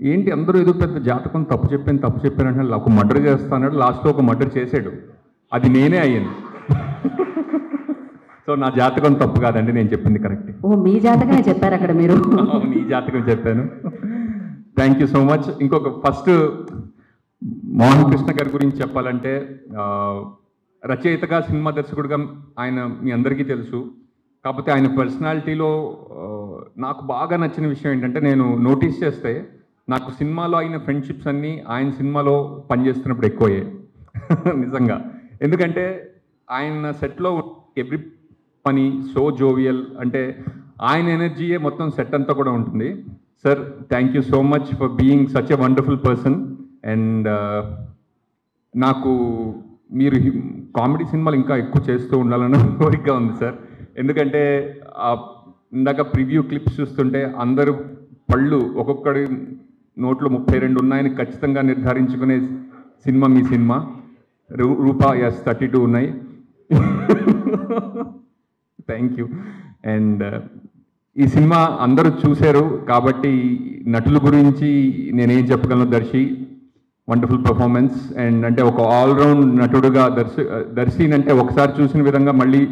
ఏంటి అందరూ ఏదో పెద్ద జాతకం తప్పు చెప్పానంటే ఒక మర్డర్ చేస్తాడు, లాస్ట్లో ఒక మర్డర్ చేసాడు, అది నేనే అయ్యాను. సో నా జాతకం తప్పు కాదండి, నేను చెప్పింది కరెక్ట్. ఓ మీ జాతకమే చెప్పారు అక్కడ మీరు. నీ జాతకం చెప్పాను. Thank you so much. ఇంకొక ఫస్ట్ మోహన్ కృష్ణ గారి గురించి చెప్పాలంటే, రచయితగా సినిమా దర్శకుడిగా ఆయన మీ అందరికీ తెలుసు. కాకపోతే ఆయన పర్సనాలిటీలో నాకు బాగా నచ్చిన విషయం ఏంటంటే, నేను నోటీస్ చేస్తే నాకు సినిమాలో అయిన ఫ్రెండ్షిప్స్ అన్నీ ఆయన సినిమాలో పనిచేస్తున్నప్పుడు ఎక్కువయ్యాయి. నిజంగా. ఎందుకంటే ఆయన సెట్లో ఎవ్రీ పని సో జోవియల్, అంటే ఆయన ఎనర్జీయే మొత్తం సెట్ అంతా కూడా ఉంటుంది. Sir thank you so much for being such a wonderful person. And నాకు మీరు కామెడీ సినిమాలు ఇంకా ఎక్కువ చేస్తూ ఉండాలన్న కోరిక ఉంది సార్. ఎందుకంటే ఇందాక ప్రివ్యూ క్లిప్స్ చూస్తుంటే అందరూ పళ్ళు ఒక్కొక్కడి నోట్లో 32 ఉన్నాయని ఖచ్చితంగా నిర్ధారించుకునే సినిమా మీ సినిమా. రూపా ఎస్ 32 ఉన్నాయి. Thank you. అండ్ ఈ సినిమా అందరూ చూశారు కాబట్టి నటుల గురించి నేనేం చెప్పగలను. Darsi wonderful performance. అండ్ అంటే ఒక ఆల్రౌండ్ నటుడుగా దర్శిని అంటే ఒకసారి చూసిన విధంగా మళ్ళీ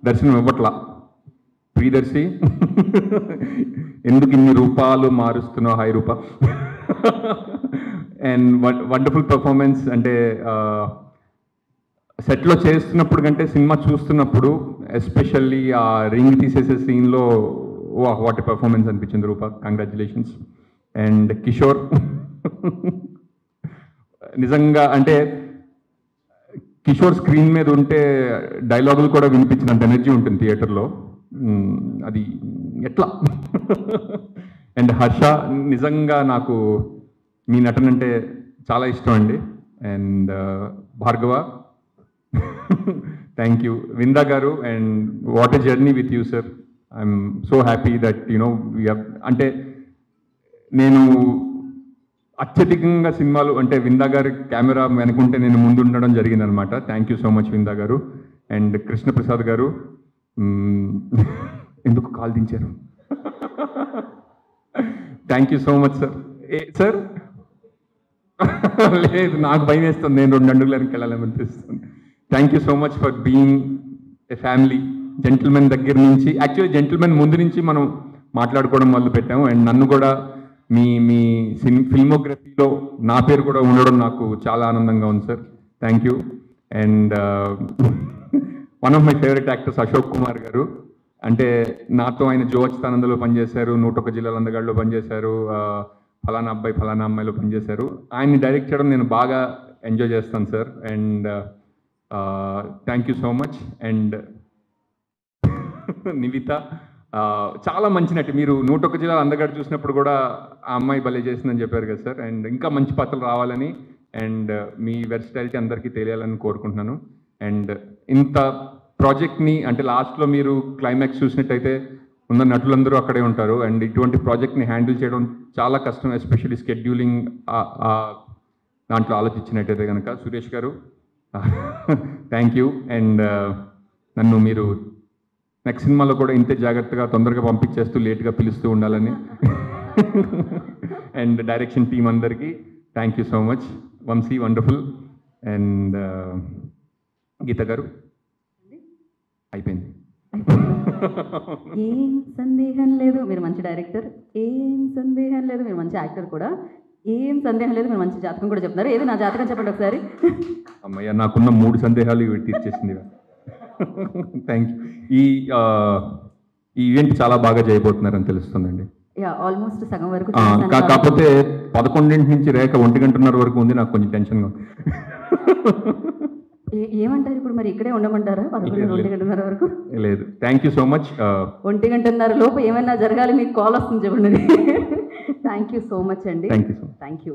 దర్శనం ఇవ్వట్లా. ప్రియదర్శి ఎందుకు ఇన్ని రూపాలు మారుస్తున్నావు, hi Roopa. And wonderful performance. అంటే సెట్లో చేస్తున్నప్పుడు కంటే సినిమా చూస్తున్నప్పుడు ఎస్పెషల్లీ ఆ రింగ్ తీసేసే సీన్లో వాట్ పర్ఫార్మెన్స్ అనిపించింది రూపా. కంగ్రాచులేషన్స్. అండ్ కిషోర్ నిజంగా అంటే కిషోర్ స్క్రీన్ మీద ఉంటే డైలాగులు కూడా వినిపించినంత ఎనర్జీ ఉంటుంది థియేటర్లో. అది ఎట్లా. అండ్ హర్ష నిజంగా నాకు మీ నటన అంటే చాలా ఇష్టం అండి. And Bhargava thank you. Vinda గారు and what a journey with you sir. I'm so happy that you know అంటే నేను అత్యధికంగా సినిమాలు అంటే విందా గారి కెమెరా వెనుకుంటే నేను ముందు ఉండడం జరిగిందనమాట. Thank you so much Vinda గారు. అండ్ కృష్ణప్రసాద్ గారు ఎందుకు కాల్ దించారు. Thank you so much sir. Sir లేదు నాకు భయం వేస్తుంది, నేను 2 అడుగులు వెనక్కి వెళ్ళాలనిపిస్తుంది. Thank you so much for being a family. Gentlemen దగ్గర నుంచి యాక్చువల్లీ జెంటిల్మెన్ ముందు నుంచి మనం మాట్లాడుకోవడం మొదలు పెట్టాము. అండ్ నన్ను కూడా మీ మీ ఫిల్మోగ్రఫీలో నా పేరు కూడా ఉండడం నాకు చాలా ఆనందంగా ఉంది sir. Thank you. And one of my favourite actors Ashok Kumar గారు. అంటే నాతో ఆయన జో అచ్యుతానందలో పనిచేశారు, 101 జిల్లాల అందగాడిలో పనిచేశారు, ఫలానా అబ్బాయి ఫలానా అమ్మాయిలో పనిచేశారు. ఆయన్ని డైరెక్ట్ చేయడం నేను బాగా ఎంజాయ్ చేస్తాను sir. And thank you so much. And Nivitha చాలా మంచి నటి. మీరు 101 జిల్లాల అందగాడు చూసినప్పుడు కూడా ఆ అమ్మాయి భలే చేసిందని చెప్పారు కదా సార్. అండ్ ఇంకా మంచి పాత్రలు రావాలని అండ్ మీ వెర్సిటాలిటీ అందరికీ తెలియాలని కోరుకుంటున్నాను. అండ్ ఇంత ప్రాజెక్ట్ని అంటే లాస్ట్లో మీరు క్లైమాక్స్ చూసినట్టయితే ఉన్న నటులందరూ అక్కడే ఉంటారు. అండ్ ఇటువంటి ప్రాజెక్ట్ని హ్యాండిల్ చేయడం చాలా కష్టం, ఎస్పెషల్లీ స్కెడ్యూలింగ్ దాంట్లో ఆలోచించినట్టయితే కనుక. సురేష్ గారు థ్యాంక్ యూ. అండ్ నన్ను మీరు నెక్స్ట్ సినిమాలో కూడా ఇంతే జాగ్రత్తగా తొందరగా పంపించేస్తూ లేట్గా పిలుస్తూ ఉండాలని. అండ్ డైరెక్షన్ టీం అందరికీ thank you so much. Vamsi wonderful. And Geetha గారు అయిపోయింది. ఏం సందేహం లేదు మీరు మంచి డైరెక్టర్, ఏం సందేహం లేదు మీరు మంచి యాక్టర్ కూడా, ఏం సందేహం లేదు మీరు మంచి జాతకం కూడా చెప్తున్నారు. ఏది నా జాతకం చెప్పండి ఒకసారి. అమ్మయ్య నాకున్న 3 సందేహాలు ఇవి తీర్చేసింది. Thank you. ఈ ఈవెంట్ చాలా బాగా చేయబోతున్నారని తెలుస్తుందండి. ఆల్మోస్ట్ సగం వరకు. కాకపోతే 11 నుంచి రేఖ 1:30 వరకు ఉంది. నాకు కొంచెం టెన్షన్గా ఉంది. ఏమంటారు ఇప్పుడు మరి ఇక్కడే ఉండమంటారా 11-1:30 వరకు? లేదు. Thank you so much. 1:30 లోపు ఏమైనా జరగాలి మీకు కాల్ వస్తుంది చెప్పండి. థ్యాంక్ యూ సో మచ్ అండి. Thank you so much. Thank you.